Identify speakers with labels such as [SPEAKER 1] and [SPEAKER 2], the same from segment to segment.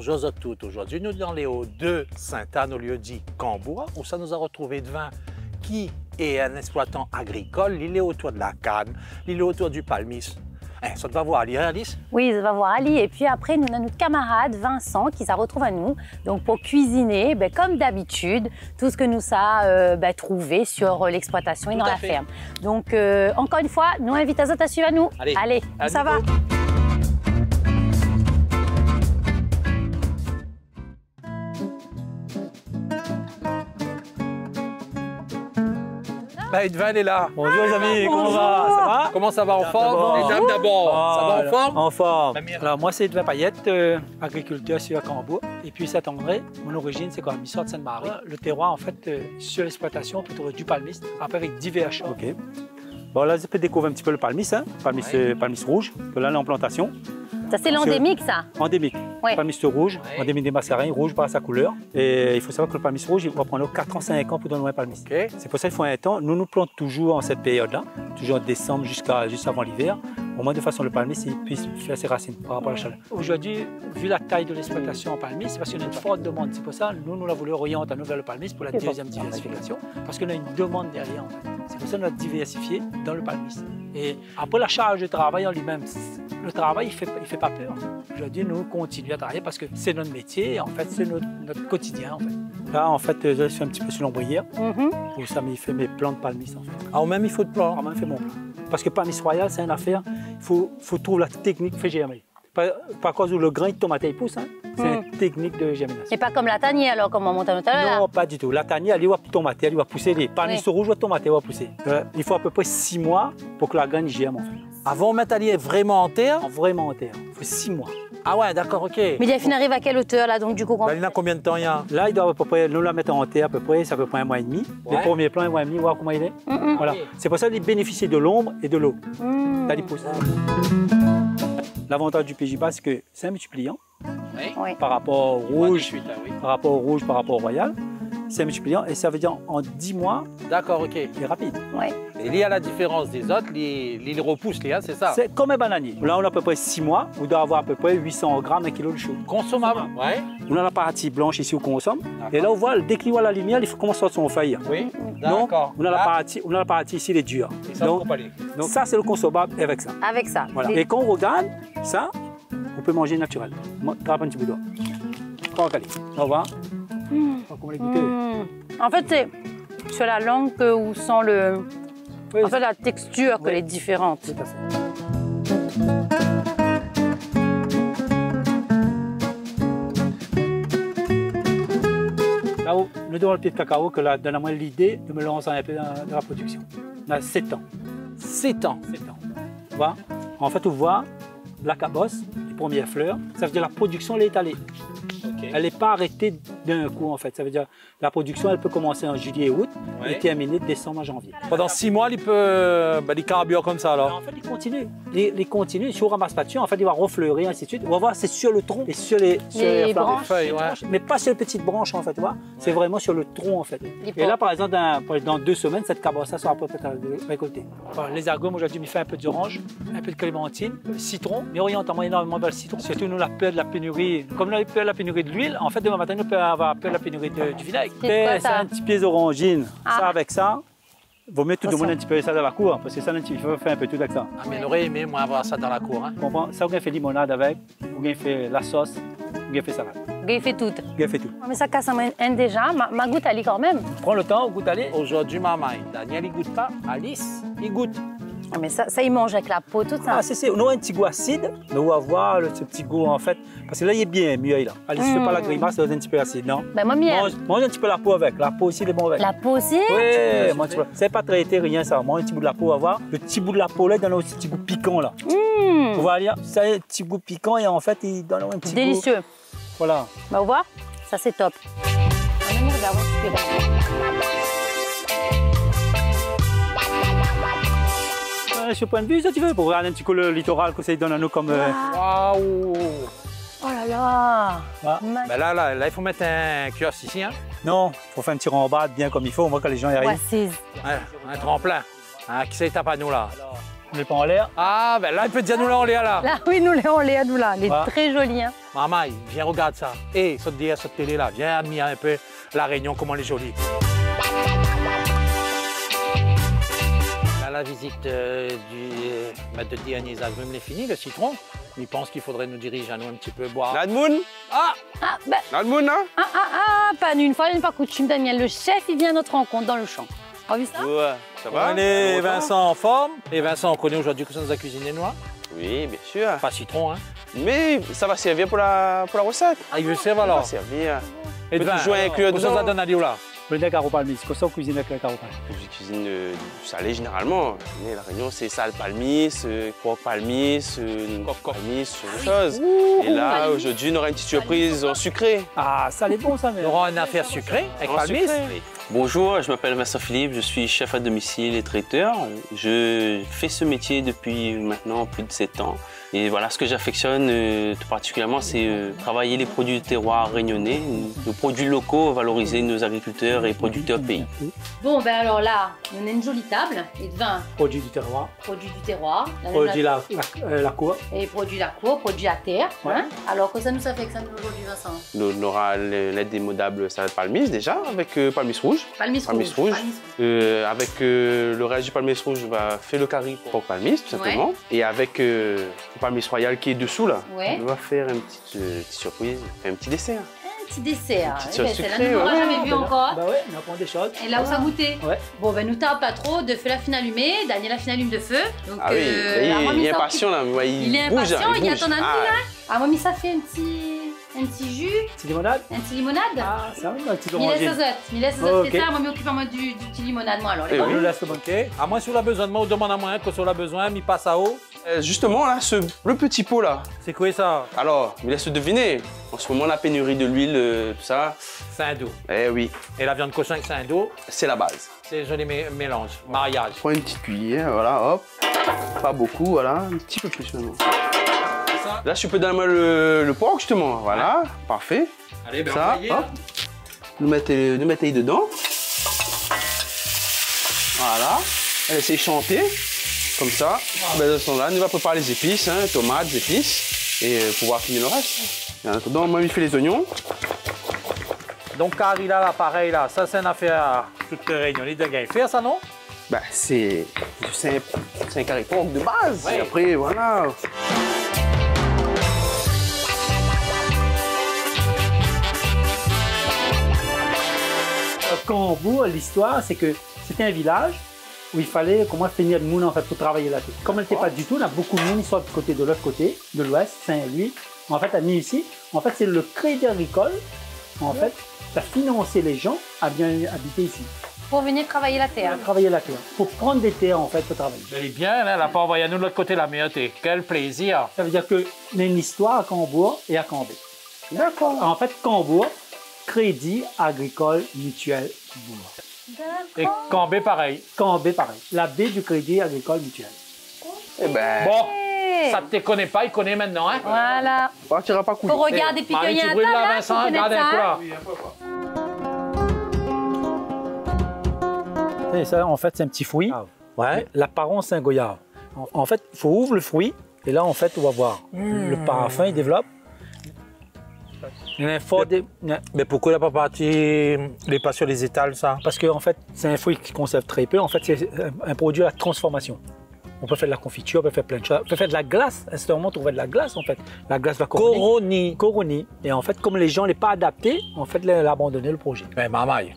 [SPEAKER 1] bonjour à tous. Aujourd'hui, nous sommes dans les hauts de Sainte-Anne, au lieu dit Cambois, où ça nous a retrouvé devant qui est un exploitant agricole. Il est autour de la canne, il est autour du palmis. Ça te va voir Ali, hein, Alice?
[SPEAKER 2] Oui, ça va voir Ali. Et puis après, nous avons notre camarade Vincent qui se retrouve à nous. Donc pour cuisiner, comme d'habitude, tout ce que nous a trouvé sur l'exploitation et dans la ferme. Donc encore une fois, nous invitons à suivre à nous. Allez, ça va.
[SPEAKER 1] Edvan est là.
[SPEAKER 3] Bonjour les amis, comment ça va?
[SPEAKER 1] Comment ça va en forme? Les dames d'abord, ça va en forme?
[SPEAKER 3] En forme. Alors moi c'est Edvan Payette, agriculteur sur Cambois. Et puis Saint-André, mon origine c'est quoi? Missort de Sainte-Marie. Le terroir en fait sur l'exploitation, on peut trouver du palmis, après avec divers champs. Ok. Bon là je peux découvrir un petit peu le palmis, hein? Palmis rouge, que là on est en plantation.
[SPEAKER 2] Ça c'est l'endémique ça?
[SPEAKER 3] Endémique.
[SPEAKER 2] Ouais.
[SPEAKER 3] Palmis rouge, endémique des Mascarins, rouge par sa couleur. Et il faut savoir que le palmis rouge, il va prendre 4 ans, 5 ans pour donner un palmis.
[SPEAKER 1] Okay.
[SPEAKER 3] C'est pour ça qu'il faut un temps. Nous plantons toujours en cette période-là, toujours en décembre juste avant l'hiver. Au moins de façon le palmis il puisse faire ses racines par rapport à la chaleur. Aujourd'hui, vu la taille de l'exploitation en palmis, c'est parce qu'on a une forte demande. C'est pour ça que nous la voulons orienter à nous vers le palmis pour la deuxième diversification, parce qu'on a une demande derrière. En fait. C'est pour ça qu'on a diversifié dans le palmis. Et après la charge de travail en lui-même, le travail il fait pas peur. Aujourd'hui, nous continuons à travailler parce que c'est notre métier, en fait, c'est notre quotidien. En fait. Là, en fait, je suis un petit peu sur l'ombrière. Pour ça, il fait mes plants de palmis. En fait.
[SPEAKER 1] Ah, même il faut de plan.
[SPEAKER 3] Ah, même il fait mon plan. Parce que palmis royal, c'est une affaire, il faut trouver la technique de germer. Par cause où le grain de tomate il pousse, hein, c'est une technique de germination.
[SPEAKER 2] Et pas comme la tanier alors, comme on monte tout à l'heure?
[SPEAKER 3] Non, pas du tout. La tanier, elle va tomate, elle va pousser. Les palmis rouges, la tomate, elle va pousser. Il faut à peu près 6 mois pour que la graine germe. En fait.
[SPEAKER 1] Avant de mettre Ali vraiment en terre?
[SPEAKER 3] Vraiment en terre. Il faut 6 mois.
[SPEAKER 1] Ah ouais, d'accord, ok.
[SPEAKER 2] Mais il arrive à quelle hauteur là, donc du coup?
[SPEAKER 1] Il y a combien de temps il y a?
[SPEAKER 3] Là, il doit à peu près, nous la mettre en terre à peu près, ça peut prendre 1 mois et demi. Les premiers plants, 1 mois et demi, voir comment il est. Voilà. C'est pour ça qu'il bénéficie de l'ombre et de l'eau. Ça lui pousse. L'avantage du PJBA, c'est que c'est un multipliant par rapport au rouge, par rapport au royal. C'est un multipliant et ça veut dire en 10 mois.
[SPEAKER 1] D'accord, ok.
[SPEAKER 3] C'est rapide.
[SPEAKER 2] Ouais.
[SPEAKER 1] Et il y a la différence des autres, il repousse, c'est ça?
[SPEAKER 3] C'est comme un bananier. Là, on a à peu près 6 mois, on doit avoir à peu près 800 grammes, 1 kg de chou.
[SPEAKER 1] Consommable, ouais.
[SPEAKER 3] On a la partie blanche ici où on consomme. Et là, on voit, dès qu'il voit la lumière, il faut commencer à son feuille.
[SPEAKER 1] Oui,
[SPEAKER 3] d'accord. On a la partie ici, les durs. Donc ça, c'est le consommable avec ça.
[SPEAKER 2] Avec ça.
[SPEAKER 3] Voilà. Et quand on regarde ça, on peut manger naturel. Trappe un petit peu d'eau. Prends un cali. Au revoir.
[SPEAKER 2] En fait, c'est sur la langue où sent le... en fait, la texture qu'elle est différente.
[SPEAKER 3] Tout à fait. Là-haut, nous devons le pied de cacao que là, donne à moi l'idée de me lancer un peu dans la production. On a 7 ans.
[SPEAKER 1] 7 ans?
[SPEAKER 3] 7 ans. Tu vois? En fait, on voit la cabosse, les premières fleurs. Ça veut dire la production, elle est étalée. Elle n'est pas arrêtée d'un coup, en fait. Ça veut dire la production, elle peut commencer en juillet et août et terminer de décembre à janvier.
[SPEAKER 1] Pendant 6 mois, il peut il carbure comme ça, alors?
[SPEAKER 3] En fait, il continue. Il continue. Si on ne ramasse pas dessus, en fait, il va refleurir, ainsi de suite. On va voir, c'est sur le tronc et sur les
[SPEAKER 2] branches.
[SPEAKER 1] Feuilles,
[SPEAKER 3] mais pas sur les petites branches, en fait. Tu vois. C'est vraiment sur le tronc, en fait. Et là, par exemple, dans 2 semaines, cette cabosse sera peut-être récoltée. Alors, les agrumes, aujourd'hui, il fait un peu d'orange, un peu de clémentine, citron, mais orientement énormément vers le citron. Surtout, nous, la peur de la pénurie. Comme nous avons peur de la pénurie de l'huile, en fait, demain matin, nous pouvons avoir peur de la pénurie du vinaigre. C'est un petit pied d'orangine. Ça, avec ça, il vaut mieux tout le monde un petit peu ça dans la cour, parce que ça, il faut faire un peu tout avec ça.
[SPEAKER 1] Ah, mais j'aurais aimé, moi, avoir ça dans la cour. Hein.
[SPEAKER 3] Comprends? Ça, on a fait limonade avec, on a fait la sauce, on a fait salade.
[SPEAKER 2] On fait tout.
[SPEAKER 3] On a fait tout.
[SPEAKER 2] Mais ça casse un déjà, ma goûte, elle est quand même.
[SPEAKER 3] Prends le temps, goûte aller.
[SPEAKER 1] Aujourd'hui, maman, Daniel, il goûte pas. Alice, il goûte.
[SPEAKER 2] Mais ça, il mange avec la peau, tout ça.
[SPEAKER 3] Ah, c'est. On a un petit goût acide, mais on va voir ce petit goût, en fait. Parce que là, il est bien mieux, là. Alice, ne fait pas la grimace, c'est un petit peu acide, non?
[SPEAKER 2] Ben, moi,
[SPEAKER 3] mange un petit peu la peau avec. La peau aussi, il est bon avec.
[SPEAKER 2] La peau aussi?
[SPEAKER 3] Oui, mange un petit peu. C'est pas traité, rien, ça. Mange un petit bout de la peau, on va voir. Le petit bout de la peau, là, il donne aussi un petit goût piquant, là. On va dire, ça a un petit goût piquant et en fait, il donne un petit
[SPEAKER 2] délicieux.
[SPEAKER 3] Goût. Voilà.
[SPEAKER 2] Ben, on voit? Ça, c'est top.
[SPEAKER 3] Ce point de vue, ça tu veux, pour regarder un petit peu le littoral que ça donne à nous comme...
[SPEAKER 1] Waouh!
[SPEAKER 2] Oh là là!
[SPEAKER 3] Voilà.
[SPEAKER 1] Ben là, il faut mettre un kiosque ici, hein?
[SPEAKER 3] Non, il faut faire un petit rembad bien comme il faut, moi quand les gens y arrivent.
[SPEAKER 2] Ouais,
[SPEAKER 1] un tremplin. Qui c'est tape à nous là?
[SPEAKER 3] les pas en l'air.
[SPEAKER 1] Ah, ben là, il peut dire nous là, on est là.
[SPEAKER 2] Là, oui, nous les on les a, nous là. Il est
[SPEAKER 3] Voilà.
[SPEAKER 2] très joli. Hein.
[SPEAKER 1] Maman, viens regarde ça. Et cette derrière cette télé là, viens admirer un peu la Réunion, comment elle est jolie. Là, la visite de derniers agrumes est finie, le citron. Il pense qu'il faudrait nous diriger à nous un petit peu boire.
[SPEAKER 4] Nadmoun?
[SPEAKER 1] Ah,
[SPEAKER 2] Ah, ben,
[SPEAKER 4] Nadmoun, hein?
[SPEAKER 2] pas une fois, une fois coutume, Daniel. Le chef, il vient à notre rencontre dans le champ. Tu as vu ça?
[SPEAKER 4] Ouais, ça va?
[SPEAKER 1] Allez,
[SPEAKER 4] Ça va?
[SPEAKER 1] Vincent en forme. Et Vincent, on connaît aujourd'hui que ça nous a cuisiné noir.
[SPEAKER 4] Oui, bien sûr.
[SPEAKER 1] Pas citron, hein.
[SPEAKER 4] Mais ça va servir pour la recette.
[SPEAKER 1] Ah, il veut servir
[SPEAKER 4] Ça va
[SPEAKER 1] alors.
[SPEAKER 4] servir.
[SPEAKER 1] Et de
[SPEAKER 4] Peut
[SPEAKER 1] vin.
[SPEAKER 4] toujours inclure
[SPEAKER 1] Qu'est-ce que ça
[SPEAKER 4] dedans.
[SPEAKER 1] donne à dire là?
[SPEAKER 3] Le nègre au palmis, c'est comme ça qu'on cuisine avec le nègre au palmis.
[SPEAKER 4] Je cuisine du salé généralement. Mais la Réunion, c'est sale palmis, coq palmis, palmis, ce genre de choses. Et là,
[SPEAKER 2] palmis.
[SPEAKER 4] aujourd'hui, on aura une petite surprise en sucré.
[SPEAKER 3] Ah, ça c'est bon ça, mais.
[SPEAKER 1] On aura une affaire sucrée avec
[SPEAKER 4] En
[SPEAKER 1] Palmis.
[SPEAKER 4] sucré.
[SPEAKER 5] Bonjour, je m'appelle Vincent Philippe, je suis chef à domicile et traiteur. Je fais ce métier depuis maintenant plus de 7 ans. Et voilà, ce que j'affectionne tout particulièrement, c'est travailler les produits de terroir réunionnais, nos produits locaux, valoriser nos agriculteurs et producteurs pays.
[SPEAKER 2] Bon, ben alors là, on a une jolie table. Et de vin,
[SPEAKER 3] Produit du terroir,
[SPEAKER 2] produit du terroir. Là, on a
[SPEAKER 3] produit la cour.
[SPEAKER 2] Et produit la cour, produit la terre.
[SPEAKER 3] Ouais.
[SPEAKER 2] Hein. Alors, que ça nous affectionne aujourd'hui, Vincent?
[SPEAKER 4] On aura l'indémodable salade palmis déjà, avec palmis rouge.
[SPEAKER 2] Palmis
[SPEAKER 4] Palmis
[SPEAKER 2] rouge.
[SPEAKER 4] rouge. Avec le reste du palmis rouge, on va faire le curry pour palmis, tout simplement.
[SPEAKER 2] Ouais.
[SPEAKER 4] Et avec le palmis royal qui est dessous, là,
[SPEAKER 2] Ouais.
[SPEAKER 4] on va faire une petite surprise, un petit dessert.
[SPEAKER 2] Un petit dessert.
[SPEAKER 4] petite
[SPEAKER 2] Eh ben,
[SPEAKER 4] sauce
[SPEAKER 2] celle-là,
[SPEAKER 4] sucrée,
[SPEAKER 2] nous, on
[SPEAKER 4] ouais.
[SPEAKER 2] n'aura jamais vu encore.
[SPEAKER 3] Bah ouais, on apprend des choses.
[SPEAKER 2] Et là où ça goûtait.
[SPEAKER 3] Ouais.
[SPEAKER 2] Bon, ben nous tarde pas trop, de feu la fine allumée, Daniel la fine allume de feu. Donc,
[SPEAKER 4] Ah oui,
[SPEAKER 2] la
[SPEAKER 4] il
[SPEAKER 2] mamie,
[SPEAKER 4] est
[SPEAKER 2] ça
[SPEAKER 4] impatient là, mais
[SPEAKER 2] Il est
[SPEAKER 4] bouge,
[SPEAKER 2] impatient, il
[SPEAKER 4] bouge.
[SPEAKER 2] attend un
[SPEAKER 4] Ah,
[SPEAKER 2] peu là. Ah, mamie, ça fait un petit jus,
[SPEAKER 3] Petite limonade.
[SPEAKER 2] un petit limonade.
[SPEAKER 3] Ah, ça, un petit
[SPEAKER 2] Mille
[SPEAKER 3] orangé.
[SPEAKER 2] sauzottes,
[SPEAKER 3] Ok.
[SPEAKER 2] c'est ça, mamie occupe moi du petit limonade, moi alors.
[SPEAKER 4] Eh
[SPEAKER 2] Les
[SPEAKER 4] oui.
[SPEAKER 3] On le laisse le bon.
[SPEAKER 1] Ok. À moins si on a besoin de moi, on demande à moi que si on a besoin, il passe à eau.
[SPEAKER 4] Justement, là, le petit pot là,
[SPEAKER 1] C'est quoi ça?
[SPEAKER 4] alors, il laisse deviner. En ce moment, la pénurie de l'huile, tout ça,
[SPEAKER 1] C'est un dos.
[SPEAKER 4] eh oui,
[SPEAKER 1] Et la viande cochon avec c'est un dos,
[SPEAKER 4] c'est la base.
[SPEAKER 1] c'est un joli mélange, mariage.
[SPEAKER 4] Prends une petite cuillère, voilà, hop. Pas beaucoup, voilà, un petit peu plus maintenant.
[SPEAKER 1] Ça.
[SPEAKER 4] Là, je peux donner le porc, justement. Voilà, parfait.
[SPEAKER 1] Allez, ben
[SPEAKER 4] Ça,
[SPEAKER 1] envoyez,
[SPEAKER 4] hop.
[SPEAKER 1] là.
[SPEAKER 4] Nous mettons dedans. Voilà. Elle essaie de chanter, comme ça. Ben, dans ce temps-là, nous va préparer les épices, hein, tomates, épices, et pouvoir finir le reste. Et en attendant, moi, je fais les oignons.
[SPEAKER 1] Donc, Carrie, là, l'appareil, là, ça, c'est une affaire toute réunion. Il doit bien faire, ça, non?
[SPEAKER 4] Ben, c'est un carré porc de base.
[SPEAKER 1] Ouais.
[SPEAKER 4] Et après, voilà.
[SPEAKER 3] Cambourg, l'histoire, c'est que c'était un village où il fallait comment finir le moulin en fait pour travailler la terre. Comme elle n'était pas du tout, on a beaucoup de monde, ils sont du côté de l'autre côté, de l'ouest, Saint-Louis. En fait, à venir ici, en fait, c'est le crédit agricole, en fait, qui a financé les gens à bien habiter ici,
[SPEAKER 2] Pour venir travailler la terre.
[SPEAKER 3] à travailler la terre, pour prendre des terres en fait pour travailler.
[SPEAKER 1] Elle est bien, là, elle n'a pas envoyé à nous de l'autre côté la meilleurté. Quel plaisir.
[SPEAKER 3] Ça veut dire qu'il y a une histoire à Cambourg et à Cambé. D'accord. En fait, Cambourg, Crédit Agricole Mutuel Bourg.
[SPEAKER 1] Et Cambé, pareil.
[SPEAKER 3] Cambé, pareil. La baie du Crédit Agricole Mutuel.
[SPEAKER 4] Eh ben,
[SPEAKER 1] Bon,
[SPEAKER 2] Hey.
[SPEAKER 1] ça ne te connaît pas, il connaît maintenant, hein?
[SPEAKER 2] Voilà.
[SPEAKER 4] on partira pas couler.
[SPEAKER 2] Faut regarder puis qu'il
[SPEAKER 1] Marie,
[SPEAKER 2] y a
[SPEAKER 1] tu
[SPEAKER 2] un
[SPEAKER 1] brûles
[SPEAKER 2] tas,
[SPEAKER 1] là,
[SPEAKER 2] là,
[SPEAKER 1] Vincent,
[SPEAKER 2] faut connaître
[SPEAKER 1] regarde un
[SPEAKER 2] ça,
[SPEAKER 1] coup, là.
[SPEAKER 3] Et ça, en fait, c'est un petit fruit.
[SPEAKER 1] Ouais.
[SPEAKER 3] L'apparence, c'est un goyave. En fait, il faut ouvrir le fruit et là, en fait, on va voir. Le parfum, il développe. Il y a un fort
[SPEAKER 1] Mais pourquoi il n'a pas parti les pas sur les étals, ça?
[SPEAKER 3] Parce que en fait, c'est un fruit qui conserve très peu. En fait, c'est un produit à transformation. On peut faire de la confiture, on peut faire plein de choses. On peut faire de la glace. À ce moment, on trouvait de la glace, en fait. La glace va
[SPEAKER 1] Coroni.
[SPEAKER 3] Coroni. Et en fait, comme les gens ne sont pas adaptés, en fait, ils ont abandonné le projet.
[SPEAKER 1] Mais mamaille,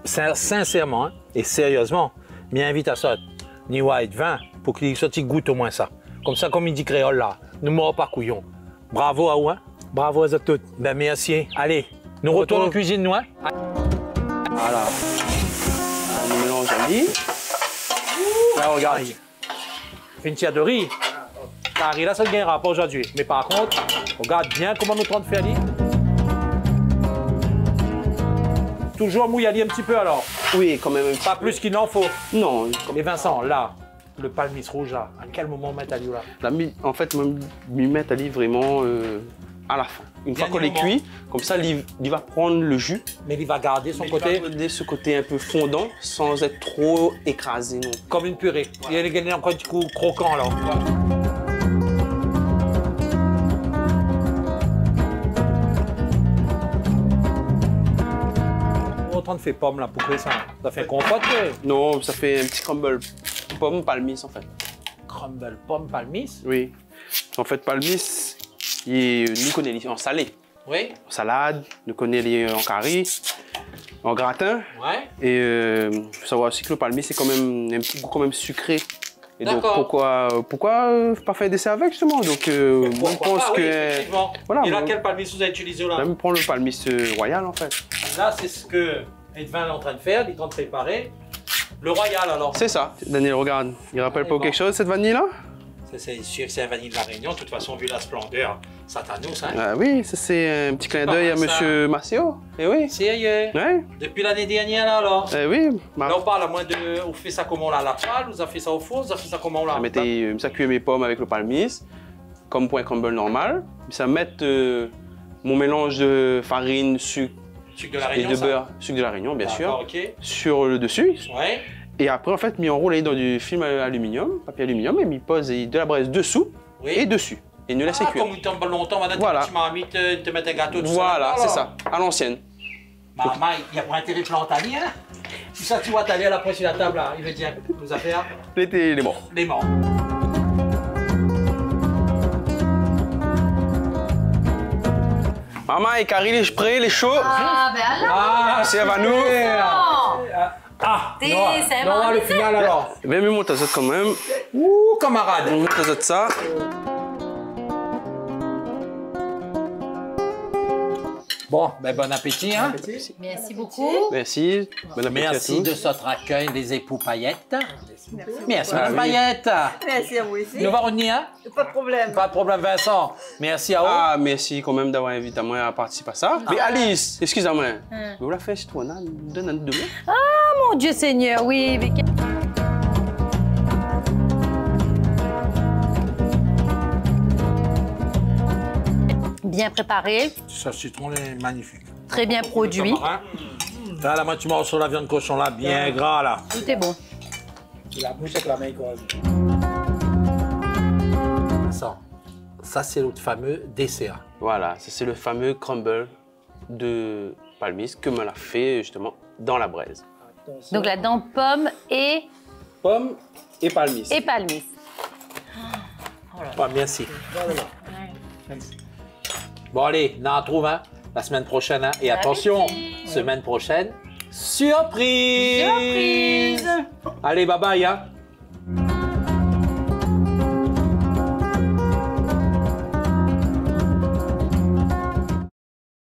[SPEAKER 1] sincèrement hein, et sérieusement, m'y invite à ça. Ni white vin, pour qu'il sorte, il goûte au moins ça. Comme ça, comme il dit créole là, ne mords pas couillon. Bravo à vous, hein?
[SPEAKER 3] Bravo à vous tous.
[SPEAKER 1] Ben merci. Allez, nous retournons en cuisine, nous, hein?
[SPEAKER 4] Voilà. On mélange à lit. Là, regarde.
[SPEAKER 1] Fais une tiare de riz. Car là, ça ne gagnera pas aujourd'hui. Mais par contre, regarde bien comment nous traitons de faire lit. Toujours mouiller un petit peu alors.
[SPEAKER 4] Oui, quand même.
[SPEAKER 1] Pas plus qu'il n'en faut.
[SPEAKER 4] Non.
[SPEAKER 1] Et Vincent, là, le palmis rouge là, à quel moment on met à lui là?
[SPEAKER 4] En fait, m'y mettre à lit vraiment à la fin. Une fois qu'on
[SPEAKER 1] Dernier
[SPEAKER 4] les cuit, comme ça, il va prendre le jus.
[SPEAKER 1] Mais il va garder son
[SPEAKER 4] Il
[SPEAKER 1] côté
[SPEAKER 4] va garder ce côté un peu fondant sans être trop écrasé non.
[SPEAKER 1] comme une purée. Il a gagné encore un petit coup croquant là. Autant de fait pomme là pour que ça fait compote.
[SPEAKER 4] Non, ça fait un petit crumble pomme palmis en fait.
[SPEAKER 1] Crumble pomme palmis.
[SPEAKER 4] Oui. En fait, palmis, nous connaissons en salé.
[SPEAKER 1] Oui.
[SPEAKER 4] En salade, nous connaissons en curry, en gratin.
[SPEAKER 1] Ouais.
[SPEAKER 4] Et il faut savoir aussi que le palmis, c'est quand même un petit goût quand même sucré. Et donc pourquoi pas faire un dessert avec justement? Donc moi je pense
[SPEAKER 1] oui,
[SPEAKER 4] que
[SPEAKER 1] effectivement.
[SPEAKER 4] voilà.
[SPEAKER 1] Et là, quel palmis vous avez utilisé là?
[SPEAKER 4] On va même prendre le palmis royal en fait.
[SPEAKER 1] Là, c'est ce que Edwin est en train de faire, il est en train de préparer. Le royal alors.
[SPEAKER 4] C'est ça. Daniel, regarde. Il rappelle
[SPEAKER 1] Ah,
[SPEAKER 4] pas
[SPEAKER 1] bon.
[SPEAKER 4] quelque chose cette vanille là?
[SPEAKER 1] C'est sûr que c'est la vanille de la Réunion. De toute façon, vu la splendeur, ça t'annonce, hein?
[SPEAKER 4] Ah oui, ça c'est un petit clin d'œil à
[SPEAKER 1] Pas mal, ça.
[SPEAKER 4] Monsieur Maceo. Eh oui.
[SPEAKER 1] Sérieux?
[SPEAKER 4] Ouais.
[SPEAKER 1] Depuis l'année dernière là alors?
[SPEAKER 4] Eh oui.
[SPEAKER 1] Là, on parle à moins de. On fait ça comment là? À la poêle? Vous avez fait ça au four? Vous avez fait ça comment là?
[SPEAKER 4] Ça cuit mes pommes avec le palmis, comme pour un crumble normal. Ça met mon mélange de farine, sucre
[SPEAKER 1] Sucre de la
[SPEAKER 4] et
[SPEAKER 1] Réunion.
[SPEAKER 4] de
[SPEAKER 1] ça?
[SPEAKER 4] beurre, sucre de la Réunion bien sûr,
[SPEAKER 1] D'accord, ok.
[SPEAKER 4] sur le dessus.
[SPEAKER 1] Ouais.
[SPEAKER 4] Et après en fait, mis enroulé dans du film aluminium, papier aluminium, et mis pose de la braise dessous
[SPEAKER 1] Oui.
[SPEAKER 4] et dessus. Et nous laisser cuire.
[SPEAKER 1] Comme il tombe longtemps, maintenant
[SPEAKER 4] Voilà.
[SPEAKER 1] tu m'as mis te mettre un gâteau. Tout
[SPEAKER 4] Voilà,
[SPEAKER 1] ça,
[SPEAKER 4] c'est ça, à l'ancienne.
[SPEAKER 1] Maman, il y a pas intérêt de planter, hein? Tout ça, tu vois, t'aller à la prochaine la table là. Il veut dire, nos affaires,
[SPEAKER 4] L'été, il est bon.
[SPEAKER 1] les morts.
[SPEAKER 4] Maman, et Carrie, il est prêt, il est chaud.
[SPEAKER 2] Ah, ben alors.
[SPEAKER 1] Ah,
[SPEAKER 4] C'est à nous.
[SPEAKER 1] Ah,
[SPEAKER 2] T'es-
[SPEAKER 1] Noah,
[SPEAKER 2] c'est
[SPEAKER 1] Noah, le
[SPEAKER 2] marrant,
[SPEAKER 1] final alors.
[SPEAKER 4] Viens, mais monte ça quand même.
[SPEAKER 1] Ouh, camarade.
[SPEAKER 4] On monte ça.
[SPEAKER 1] Bon, ben bon appétit, hein.
[SPEAKER 2] Merci beaucoup.
[SPEAKER 4] Merci. Bon appétit à
[SPEAKER 1] Merci
[SPEAKER 4] tous.
[SPEAKER 1] de votre accueil, les époux Paillettes. Merci,
[SPEAKER 4] Ah,
[SPEAKER 1] Madame
[SPEAKER 4] oui.
[SPEAKER 1] Paillette.
[SPEAKER 6] Merci à vous aussi.
[SPEAKER 1] Nous va revenir, hein?
[SPEAKER 6] Pas de problème.
[SPEAKER 1] Pas de problème, Vincent. Merci à vous.
[SPEAKER 4] Ah, merci quand même d'avoir invité moi à participer à ça. Mais Alice, excusez-moi. Vous la faites citoyen, donne un demain.
[SPEAKER 2] Mon Dieu Seigneur, oui. Mais... Bien préparé,
[SPEAKER 1] Ça, citron est magnifique.
[SPEAKER 2] très bien produit.
[SPEAKER 1] Là, la main, tu manges sur la viande cochon là, bien gras là.
[SPEAKER 2] Tout est bon.
[SPEAKER 3] La bouche avec la main croisée.
[SPEAKER 1] Ça c'est l'autre fameux dessert.
[SPEAKER 4] Voilà, ça, c'est le fameux crumble de palmis que me l'a fait justement dans la braise.
[SPEAKER 2] Donc là-dedans, pomme et
[SPEAKER 4] Pomme et palmis.
[SPEAKER 2] palmis.
[SPEAKER 1] Ouais, merci. Bon allez, on en retrouve hein, la semaine prochaine. Hein. Et attention, semaine prochaine, surprise.
[SPEAKER 2] Surprise.
[SPEAKER 1] Allez, bye bye. Hein.